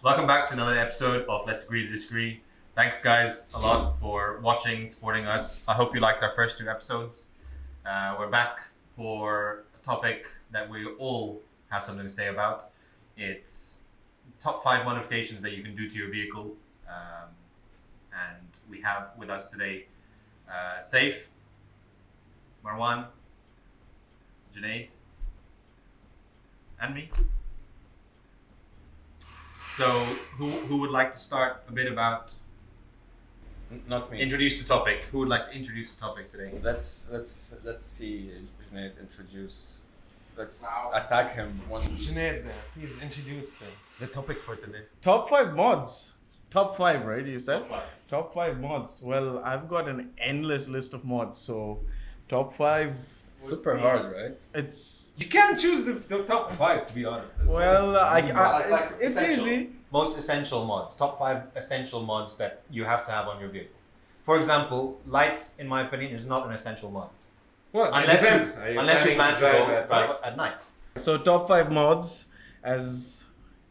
Welcome back to another episode of Let's Agree to Disagree. Thanks, guys, a lot for watching, supporting us. I hope you liked our first two episodes. We're back for a topic that we all have something to say about. It's top 5 modifications that you can do to your vehicle. And we have with us today Saif, Marwan, Junaid, and me. So, who would like to start a bit about? Not me. Introduce the topic. Who would like to introduce the topic today? Let's see Junaid introduce. Let's attack him once. Junaid, please introduce the topic for today. Top 5 mods. Top 5, right? You said? Top 5. Top 5 mods. Well, I've got an endless list of mods. So, top 5. It's super hard, right? It's You can't choose the top 5, to be honest. it's easy. Most essential mods. Top 5 essential mods that you have to have on your vehicle. For example, lights, in my opinion, is not an essential mod. Well, Unless you plan to go drive at night. So, top 5 mods. As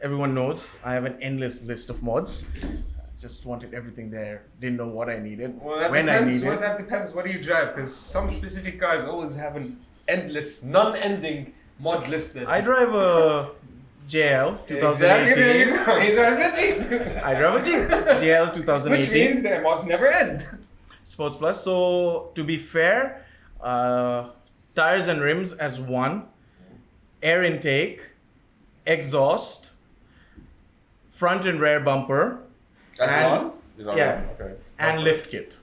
everyone knows, I have an endless list of mods. Just wanted everything there. Didn't know what I needed. That depends what do you drive, because some specific cars always have an endless, non-ending mod list. I drive a JL 2018. Exactly. He drives a Jeep. I drive a Jeep JL 2018. Which means the mods never end. Sports Plus. So to be fair, tires and rims as 1, air intake, exhaust, front and rear bumper, Okay. and lift kit.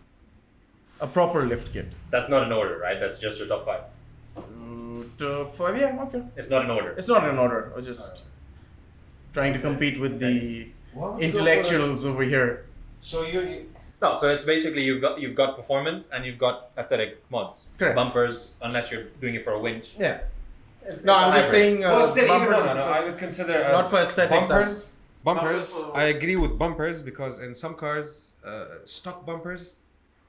A proper lift kit. That's not in order, right? That's just your top 5. Top 5, yeah, okay. It's not in order. It's not in order. I was just trying to compete with the intellectuals over here. So you No, so it's basically you've got performance and you've got aesthetic mods. Correct. Bumpers, unless you're doing it for a winch. Yeah. It's No, a I'm just hybrid. saying. Bumpers, I would consider as Not for aesthetics. bumpers. Bumpers. I agree with bumpers because in some cars, stock bumpers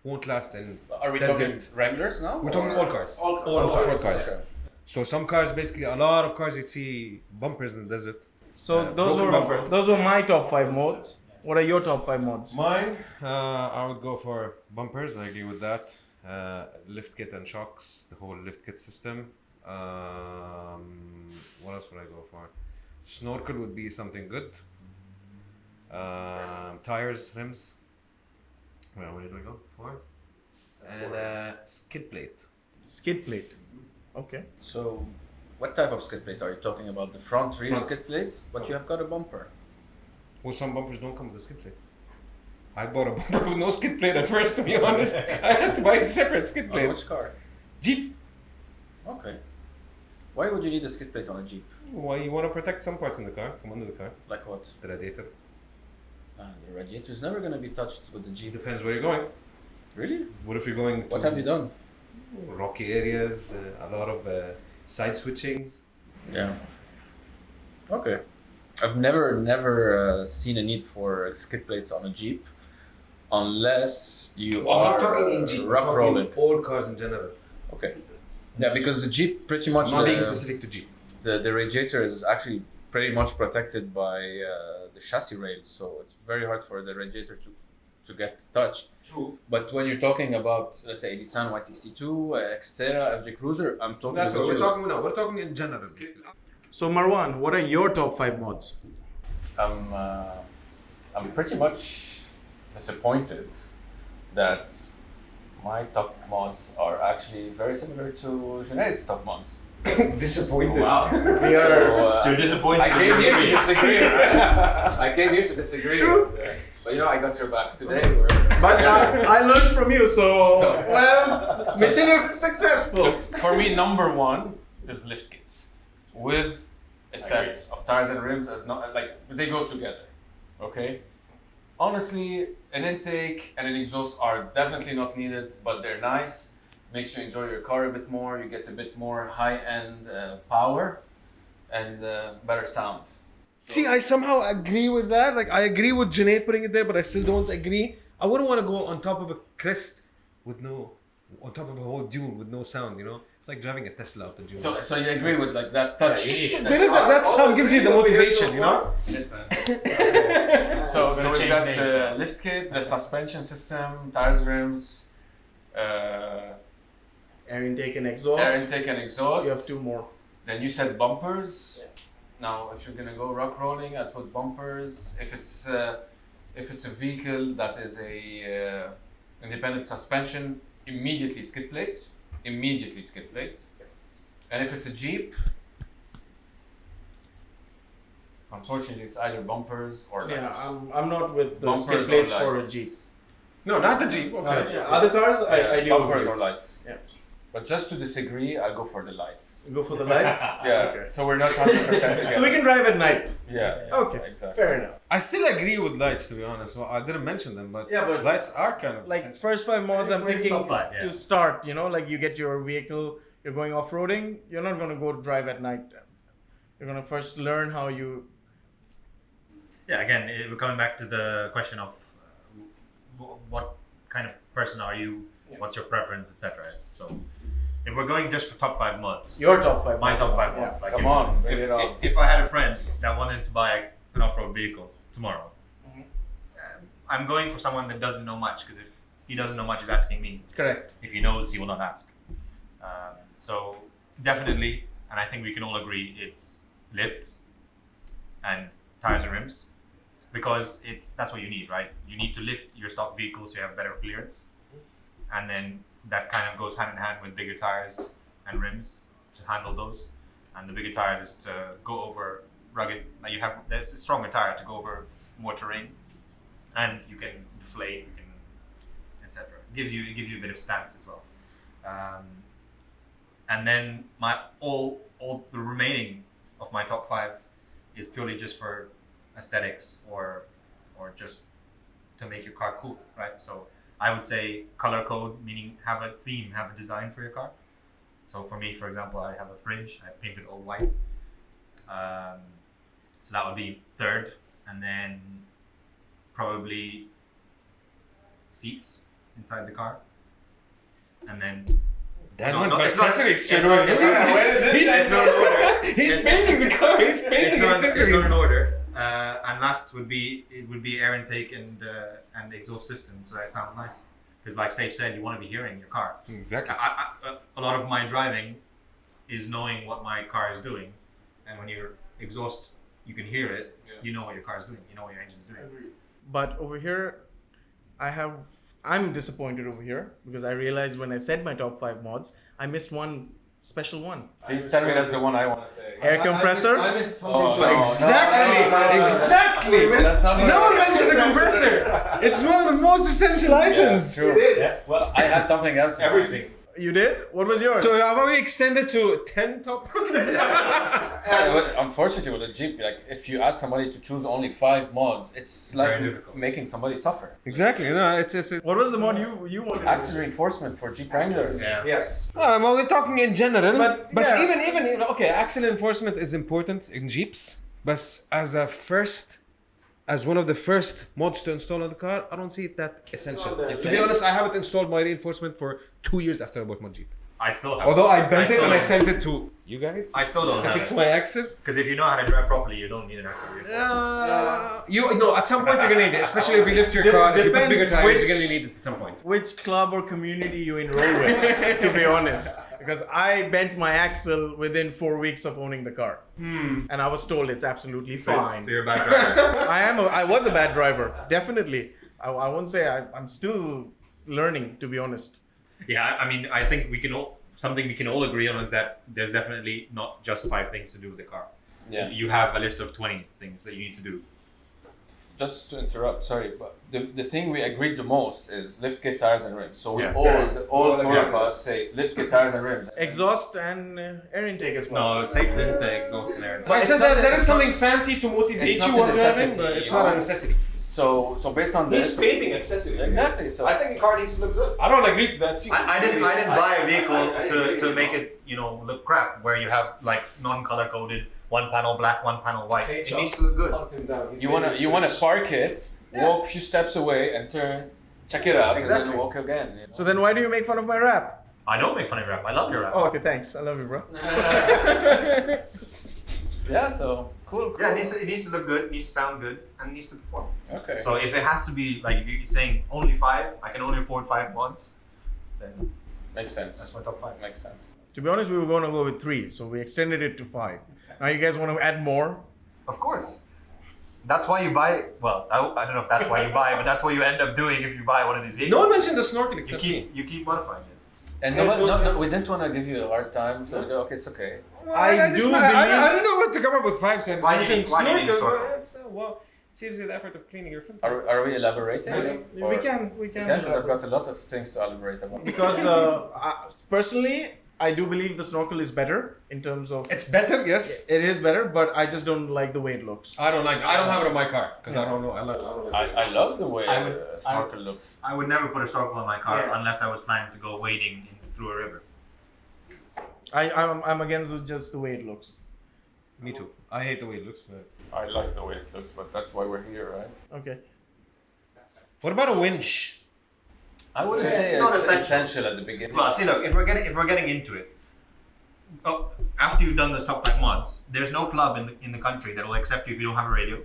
won't last in. Are we Desert. talking Wranglers now? We're talking all cars. All off-road cars. cars. So some cars, basically, a lot of cars you'd see bumpers in the desert. So broken bumpers. those were my top 5 mods. What are your top 5 mods? Mine, I would go for bumpers. I agree with that. Lift kit and shocks, the whole lift kit system. What else would I go for? Snorkel would be something good. Tires, rims. Where did we go? 4. And skid plate. Skid plate. Okay. So, what type of skid plate are you talking about? The front rear Front. skid plates? But you have got a bumper. Well, some bumpers don't come with a skid plate. I bought a bumper with no skid plate at first, to be honest. I had to buy a separate skid On plate. which car? Jeep. Okay. Why would you need a skid plate on a Jeep? Why you want to protect some parts in the car from under the car? Like what? The radiator. The radiator is never going to be touched with the It Jeep. depends where you're going. Really? What if you're going to What have you done? rocky areas, a lot of side switchings? Yeah. Okay. I've never seen a need for skid plates on a Jeep, unless you I'm are not talking in Jeep. rock I'm talking rolling. all cars in general. Okay. Yeah, because the Jeep pretty much Not being specific to Jeep. the radiator is actually pretty much protected by the chassis rails, so it's very hard for the radiator to get touched. True. But when you're talking about, let's say, Nissan Y62, Xterra, FJ Cruiser, I'm talking That's about what we're talking about. We're talking in general. Basically. So Marwan, what are your top 5 mods? I'm pretty much disappointed that my top mods are actually very similar to Junaid's top mods. Disappointed. Wow. So you're disappointed. I came here to disagree. I came here to disagree. True. But you know, I got your back today. But I learned from you, so So- mission successful. For me, number 1 is lift kits with a set of tires and rims as not like they go together. Okay. Honestly, an intake and an exhaust are definitely not needed, but they're nice. Makes you enjoy your car a bit more. You get a bit more high-end power and better sounds. See, I somehow agree with that. Like, I agree with Junaid putting it there, but I still don't agree. I wouldn't want to go on top of a crest with no on top of a whole dune with no sound, you know? It's like driving a Tesla out the dune. So you agree with like that touch? That sound gives you the motivation, you know? Shit, man. So we've change got names the now. lift kit, the suspension system, tires, rims, Air intake and exhaust. air intake and exhaust. You have 2 more. Then you said bumpers. Now, if you're gonna go rock rolling, I'd put bumpers. If it's a vehicle that is a independent suspension, immediately skid plates. And if it's a Jeep, unfortunately, it's either bumpers or Yeah, lights. I'm not with the Bumpers skid or plates for a lights. Jeep. No, not the Jeep. Okay. Yeah, other cars, I do bumpers agree. or lights. Yeah. But just to disagree, I'll go for the lights. Go for the lights? Yeah. Okay. So we're not 100% together. So we can drive at night. Yeah. Okay, Exactly. fair enough. I still agree with lights, to be honest. Well, I didn't mention them, but, Yeah, but lights are kind of Like essential. first 5 mods, I'm thinking top 5, yeah. to start, you know, like you get your vehicle, you're going off-roading, you're not going to go drive at night. You're going to first learn how you... Yeah, again, we're coming back to the question of what kind of person are you, what's your preference, etc. So, if we're going just for top 5 mods, Your top 5 my mods. top 5 Yeah. mods. Like Come if, on, bring if, it on. if I had a friend that wanted to buy an off-road vehicle tomorrow, Mhm. I'm going for someone that doesn't know much, because if he doesn't know much, he's asking me. Correct. If he knows, he will not ask. So definitely, and I think we can all agree, it's lift and tires and rims, because that's what you need, right? You need to lift your stock vehicle so you have better clearance, and then that kind of goes hand in hand with bigger tires and rims to handle those. And the bigger tires is to go over rugged. Like there's a stronger tire to go over more terrain, and you can deflate, you can, etc. It gives you a bit of stance as well. And then all the remaining of my top 5 is purely just for aesthetics or just to make your car cool, right? So I would say color code, meaning have a theme, have a design for your car. So for me, for example, I have a fridge, I painted all white. So that would be 3rd, and then probably seats inside the car, and then Dan No, went no, for it's not- accessories it's straight not- away. it's not- it's not in order. He's It's- painting the car. He's painting It's accessories. not in order. And last would be air intake and exhaust system. So that sounds nice, because like Saif said, you want to be hearing your car. Exactly. A lot of my driving is knowing what my car is doing, and when you're exhaust, you can hear it. Yeah. You know what your car is doing. You know what your engine's doing. But over here, I'm disappointed over here because I realized when I said my top 5 mods, I missed one special one. Please tell me that's the one I want to say. Air compressor. Oh, no, Exactly. Exactly. That's not No one mentioned a compressor. It's one of the most essential items. Yeah, true. Yeah. Well, I had something else. everything. You did? What was yours? So how about we extend it to 10 top mods? Unfortunately, with a Jeep, like if you ask somebody to choose only 5 mods, it's like Very difficult. making somebody suffer. Exactly. No, it's What was the mod you wanted? Axle reinforcement for Jeep Wranglers. Yeah. Yes. well, we're talking in general. But, yeah. even okay, axle enforcement is important in Jeeps. But as one of the first mods to install on the car, I don't see it that essential. not that To be honest, I haven't installed my reinforcement for 2 years after I bought my Jeep. I still have. Although I bent it still and I don't. sent it to you guys I still don't to have fix it. my axle. Because if you know how to drive properly, you don't need an axle reinforcement. You know, at some point you're gonna need it, especially if you lift your car. If you put Depends bigger tires, which- you're gonna need it at some point. Which club or community you enroll with, to be honest. Because I bent my axle within 4 weeks of owning the car. And I was told it's absolutely fine. So you're a bad driver. I was a bad driver, definitely. I won't say I'm still learning, to be honest. Yeah, I mean, I think something we can all agree on is that there's definitely not just 5 things to do with the car. Yeah. You have a list of 20 things that you need to do. Just to interrupt, sorry, but the thing we agreed the most is lift kit, tires, and rims. So we Yeah. all Yes. 4 of us say lift kit, tires, and rims. Exhaust and air intake as well. No, Safe didn't say exhaust and air. But I It's said not that a- there is it's something not- fancy to motivate it's you not a while driving, necessity, but it's you not a know? necessity. So based on this, painting accessories. exactly. So I think the car needs to look good. I don't agree to that. I didn't buy a vehicle I to agree. make it, look crap, where you have like non-color coded, one panel black, one panel white. It needs to look good. you wanna park it, walk a few steps away, and turn check it out, Exactly. and then walk again. You know? So then why do you make fun of my rap? I don't make fun of your rap. I love your rap. Oh, okay, thanks. I love you, bro. Yeah, so cool. Yeah, it needs to look good, it needs to sound good, and it needs to perform. Okay. So if it has to be like if you're saying only 5, I can only afford 5 mods, then Makes sense. that's my top 5. Makes sense. To be honest, we were going to go with 3, so we extended it to 5. Now you guys want to add more? Of course. That's why you buy. Well, I don't know if that's why you buy, but that's what you end up doing if you buy one of these vehicles. No one mentioned the snorkel you except me. keep modifying it. And no, we didn't want to give you a hard time, so we go, okay, it's okay. I do believe- I don't know what to come up with 5 cents. Why do you need snorkel? snorkel? But it's, well, it saves you the effort of cleaning your filter. Are we elaborating? We can. Yeah, because I've got a lot of things to elaborate about. Because personally, I do believe the snorkel is better in terms of. It's better, yes. It is better, but I just don't like the way it looks. I don't have it on my car because I don't know. I love the way I would- snorkel looks. I would never put a snorkel on my car Yeah. unless I was planning to go wading through a river. I'm against just the way it looks. Me too. I hate the way it looks. But... I like the way it looks, but that's why we're here, right? Okay. What about a winch? I wouldn't Yeah, say it's not it's essential. essential at the beginning. Well, see, look, if we're getting into it, after you've done those top 5 mods, there's no club in the country that will accept you if you don't have a radio,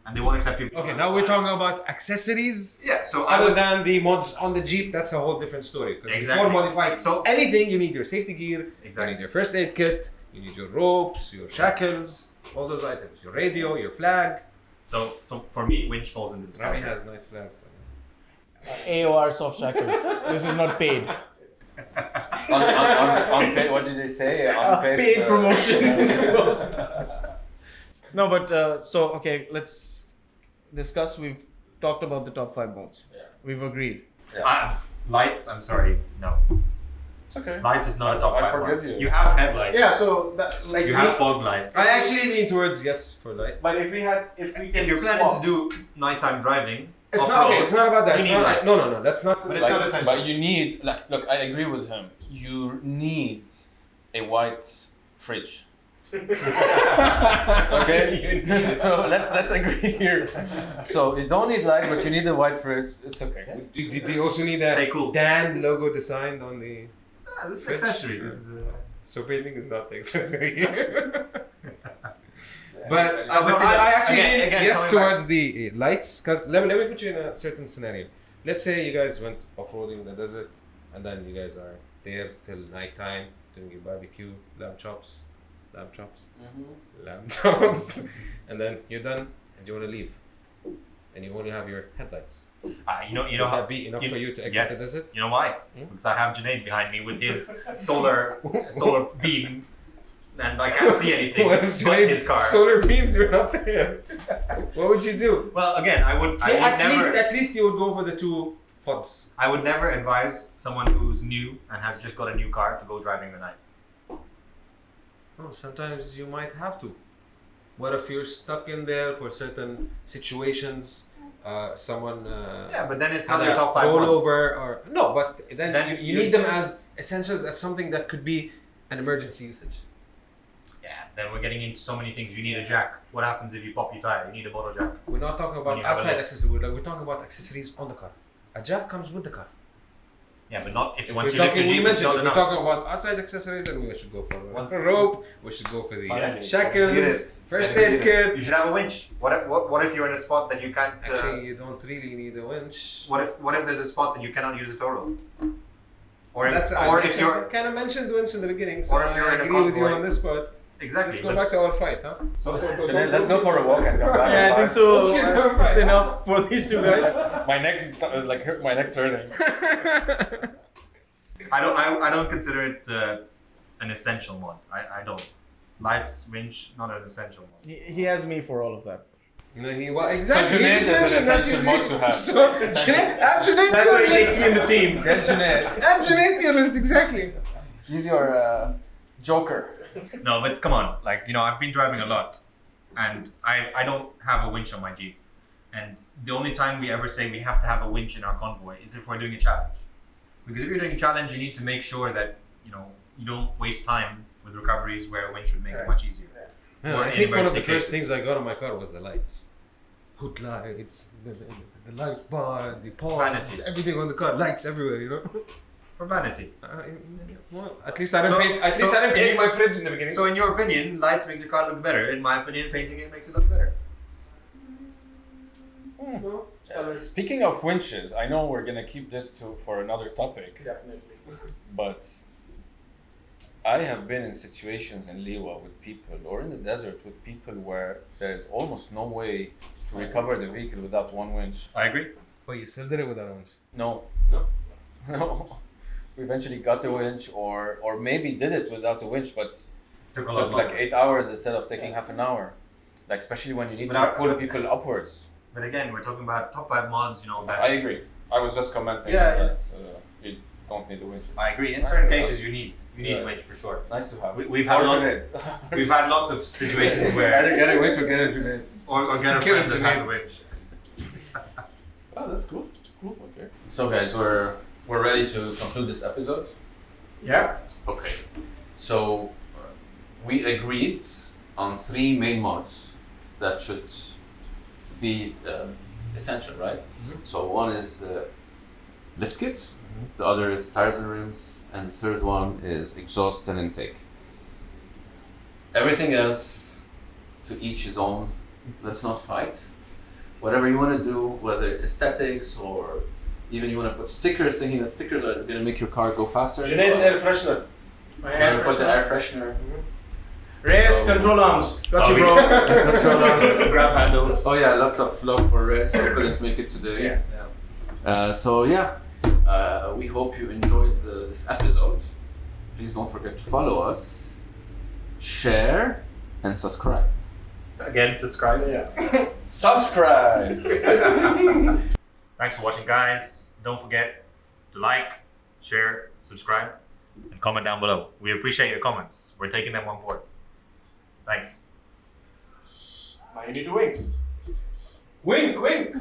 and they won't accept you. If you Okay, don't now have we're a talking about accessories. Yeah, so I Other would. than the mods on the Jeep, that's a whole different story. Because Exactly. before modifying So- anything, you need your safety gear, Exactly. you need your first aid kit, you need your ropes, your shackles, all those items. Your radio, your flag. So for me, winch falls into this Rami category. has nice flags. AOR soft shackles. This is not paid. on pay, what did they say? Paid promotion post. No, but so okay, let's discuss. We've talked about the top 5 modes. Yeah. We've agreed. Lights, I'm sorry, no. It's okay. Lights is not a top I 5 forgive mod. you. You have headlights. Yeah. So that, like, You have fog lights. I actually lean towards yes for lights. but if we If you're planning to do nighttime driving, it's not off-road, okay. It's not about that. you It's need not, lights. no. That's not. But it's Like, not essential. but you need, like, look, I agree with him. You need a white fridge. Okay, so let's agree here. So you don't need light, but you need a white fridge. It's okay. Do you also need that Stay cool. Dan logo designed on the? This is accessories. This is, So painting is not the accessory here. But but see, I actually again- lean again, yes coming back- towards the lights because let me put you in a certain scenario. Let's say you guys went off-roading in the desert and then you guys are there till nighttime doing your barbecue, lamb chops, and then you're done and you want to leave and you only have your headlights. you know Would how that be enough for you to exit the desert? You know why? Because I have Junaid behind me with his solar beam, and I can't see anything What but if Junaid's his car. solar beams were not there? What would you do? Well, again, I would See, never. at least you would go for the 2 pods. I would never advise someone who's new and has just got a new car to go driving the night. Oh, sometimes you might have to. What if you're stuck in there for certain situations? Someone Yeah, but then it's had not your a top 5 mods. rollover or no, but then, Then you you- need them as essentials, as something that could be an emergency usage. Yeah, then we're getting into so many things. You need a jack. What happens if you pop your tire? You need a bottle jack. We're not talking When about you have a outside lift. accessories. We're talking about accessories on the car. A jack comes with the car. Yeah, but not if If once we're you lift your talking, we Jeep, it's mentioned not if we're enough. talking about outside accessories, then we should go for a rope. We should go for the Finally. shackles, Get it. first Get aid You kit. should have a winch. What if you're in a spot that you can't? Actually, you don't really need a winch. What if there's a spot that you cannot use a tow rope? Or That's if you're kind of mentioned winch in the beginning, so or if you're I in a agree with you convoy. on this part. exactly. Let's go but- back to our fight, huh? Junaid, let's go for a walk and come back. Yeah, I think so. Let's get It's enough for these 2 guys. My next is like my next hurting. I don't consider it an essential one. I don't. Lights, winch, not an essential one. He has me for all of that. No, exactly. So he Junaid just is an mentioned that essential he's- mod to have. So, Junaid That's why your he makes list. me in the team. Then Junaid, Add Junaid to your list, exactly. he's your joker. No, but come on. Like, I've been driving a lot, and I don't have a winch on my Jeep. And the only time we ever say we have to have a winch in our convoy is if we're doing a challenge. Because if you're doing a challenge, you need to make sure that you don't waste time with recoveries where a winch would make it much easier. Man, Or I in think one of the emergency first cases. things I got on my car was the lights. hood lights, the light bar, the pods, Vanity. everything on the car, lights everywhere, you know. For vanity. Well, at least I didn't paint. At least I didn't paint my fridge in the beginning. So in your opinion, lights makes your car look better. In my opinion, painting it makes it look better. Speaking of winches, I know we're gonna keep this for another topic, Definitely. but I have been in situations in Liwa with people, or in the desert with people, where there's almost no way to recover the vehicle without one winch. I agree. But you still did it without a winch. No. No. No. We eventually got a winch, or maybe did it without a winch, but Took a took lot like longer. 8 hours instead of taking half an hour. Like, especially when you need But to pull people upwards. But again, we're talking about top 5 mods, you know, that I agree. I was just commenting Yeah, that you don't need the winches. I agree. In certain cases, you need winch for sure. It's nice to have. We've had Or We've had lots of situations Either where, get a winch or get a Junaid. or get a Get a friend that has a Junaid. winch. Oh, that's cool. Cool. Okay. So, guys, we're ready to conclude this episode. Yeah. Okay. So we agreed on 3 main mods that should be essential, right? So one is the lift kit, the other is tires and rims, and the third one is exhaust and intake. Everything else, to each his own. Let's not fight. Whatever you want to do, whether it's aesthetics or even you want to put stickers, thinking that stickers are going to make your car go faster. Junaid's air freshener. My You air want to put the freshener. air freshener. Race, control arms. Got you, we bro. Control arms. Grab handles. Oh yeah, lots of love for Rez. I couldn't make it today. We hope you enjoyed this episode. Please don't forget to follow us, share, and subscribe. Again, subscribe. Yeah. Subscribe! Thanks for watching, guys. Don't forget to like, share, subscribe, and comment down below. We appreciate your comments. We're taking them on board. Thanks. Now you need to wink. Wink, wink.